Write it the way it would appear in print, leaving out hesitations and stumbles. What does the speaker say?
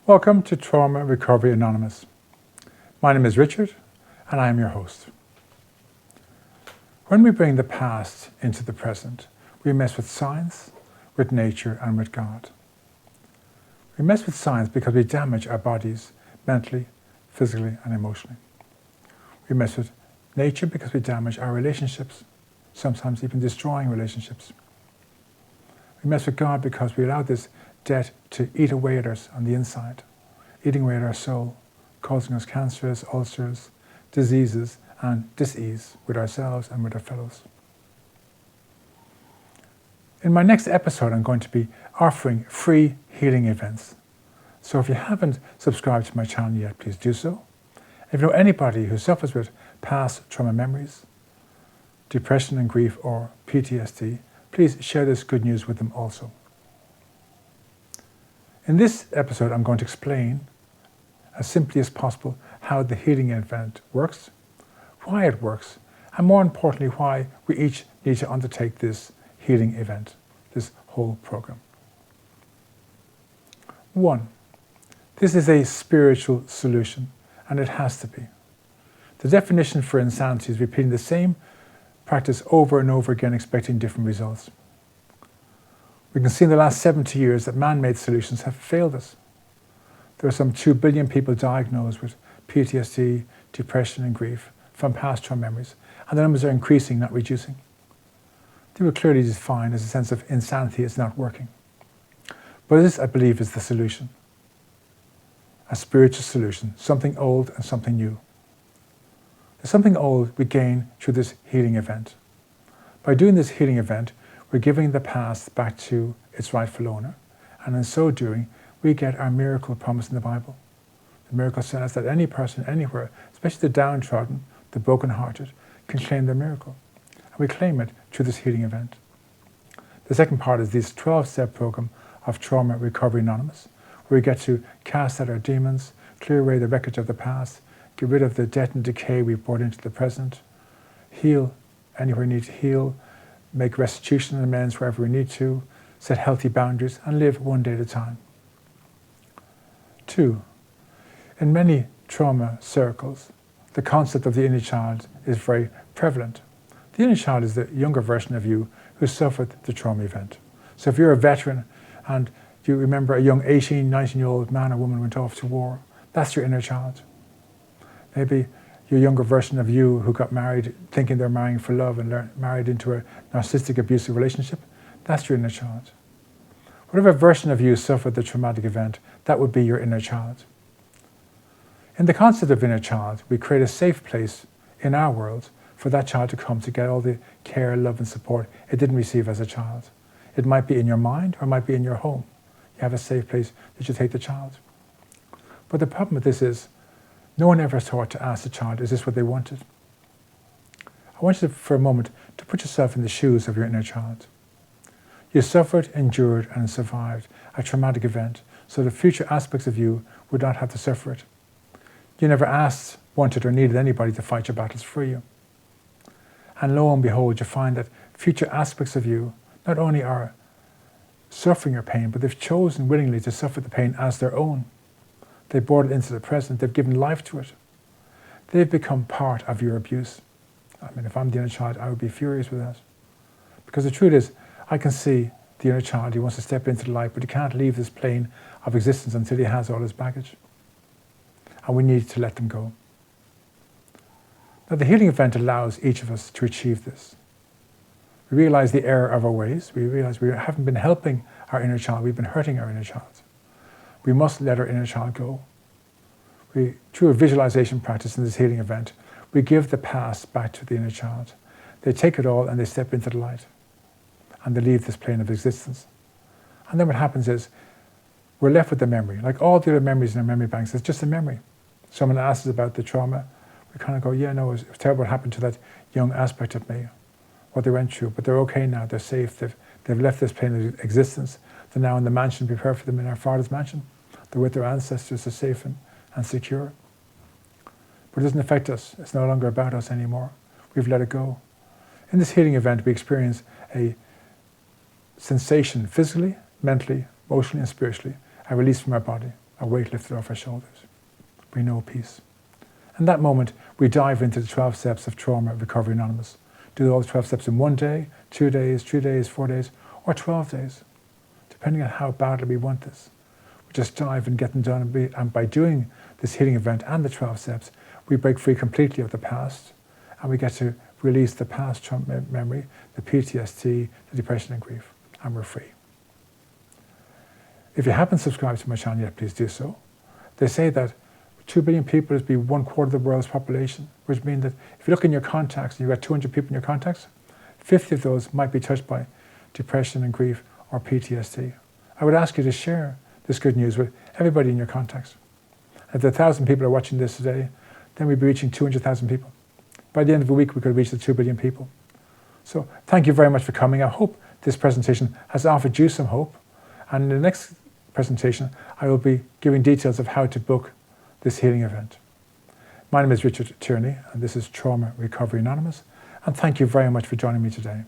Welcome to Trauma Recovery Anonymous. My name is Richard and I am your host. When we bring the past into the present, we mess with science, with nature and with God. We mess with science because we damage our bodies mentally, physically and emotionally. We mess with nature because we damage our relationships, sometimes even destroying relationships. We mess with God because we allow this debt to eat away at us on the inside, eating away at our soul, causing us cancers, ulcers, diseases and dis-ease with ourselves and with our fellows. In my next episode, I'm going to be offering free healing events. So if you haven't subscribed to my channel yet, please do so. If you know anybody who suffers with past trauma memories, depression and grief or PTSD, please share this good news with them also. In this episode, I'm going to explain as simply as possible how the healing event works, why it works, and more importantly, why we each need to undertake this healing event, this whole program. 1. This is a spiritual solution, and it has to be. The definition for insanity is repeating the same practice over and over again, expecting different results. We can see in the last 70 years that man-made solutions have failed us. There are some 2 billion people diagnosed with PTSD, depression and grief from past trauma memories, and the numbers are increasing, not reducing. They were clearly defined as a sense of insanity is not working. But this, I believe, is the solution. A spiritual solution, something old and something new. There's something old we gain through this healing event. By doing this healing event, we're giving the past back to its rightful owner, and in so doing, we get our miracle promised in the Bible. The miracle says that any person anywhere, especially the downtrodden, the brokenhearted, can claim their miracle. And we claim it through this healing event. The second part is this 12-step program of Trauma Recovery Anonymous, where we get to cast out our demons, clear away the wreckage of the past, get rid of the debt and decay we've brought into the present, heal anywhere we need to heal, make restitution and amends wherever we need to, set healthy boundaries, and live one day at a time. 2. In many trauma circles, the concept of the inner child is very prevalent. The inner child is the younger version of you who suffered the trauma event. So if you're a veteran and you remember a young 18, 19-year-old man or woman went off to war, that's your inner child. Maybe your younger version of you who got married thinking they're marrying for love and married into a narcissistic, abusive relationship, that's your inner child. Whatever version of you suffered the traumatic event, that would be your inner child. In the concept of inner child, we create a safe place in our world for that child to come to get all the care, love and support it didn't receive as a child. It might be in your mind or it might be in your home. You have a safe place that you take the child. But the problem with this is, no one ever thought to ask the child, is this what they wanted? I want you to, for a moment, to put yourself in the shoes of your inner child. You suffered, endured and survived a traumatic event so the future aspects of you would not have to suffer it. You never asked, wanted or needed anybody to fight your battles for you. And lo and behold, you find that future aspects of you not only are suffering your pain, but they've chosen willingly to suffer the pain as their own. They brought it into the present, they've given life to it. They've become part of your abuse. I mean, if I'm the inner child, I would be furious with that. Because the truth is, I can see the inner child, he wants to step into the light, but he can't leave this plane of existence until he has all his baggage. And we need to let them go. Now, the healing event allows each of us to achieve this. We realize the error of our ways. We realize we haven't been helping our inner child, we've been hurting our inner child. We must let our inner child go. Through a visualization practice in this healing event, we give the past back to the inner child. They take it all and they step into the light. And they leave this plane of existence. And then what happens is, we're left with the memory. Like all the other memories in our memory banks, it's just a memory. Someone asks us about the trauma, we kind of go, yeah, no, it was terrible what happened to that young aspect of me, what they went through, but they're okay now, they're safe, they've left this plane of existence, they're now in the mansion prepared for them in our Father's mansion. They're with their ancestors, they're safe and secure. But it doesn't affect us, it's no longer about us anymore. We've let it go. In this healing event, we experience a sensation physically, mentally, emotionally and spiritually, a release from our body. a weight lifted off our shoulders. We know peace. In that moment, we dive into the 12 steps of Trauma Recovery Anonymous. Do all the 12 steps in 1 day, 2 days, 3 days, 4 days, or 12 days, depending on how badly we want this. We just dive and get them done, and by doing this healing event and the 12 steps, we break free completely of the past, and we get to release the past trauma memory, the PTSD, the depression and grief, and we're free. If you haven't subscribed to my channel yet, please do so. They say that 2 billion people is be 1/4 of the world's population, which means that if you look in your contacts and you've got 200 people in your contacts, 50 of those might be touched by depression and grief or PTSD. I would ask you to share this good news with everybody in your contacts. If 1,000 people are watching this today, then we'd be reaching 200,000 people. By the end of the week, we could reach the 2 billion people. So thank you very much for coming. I hope this presentation has offered you some hope. And in the next presentation, I will be giving details of how to book this healing event. My name is Richard Tierney, and this is Trauma Recovery Anonymous. And thank you very much for joining me today.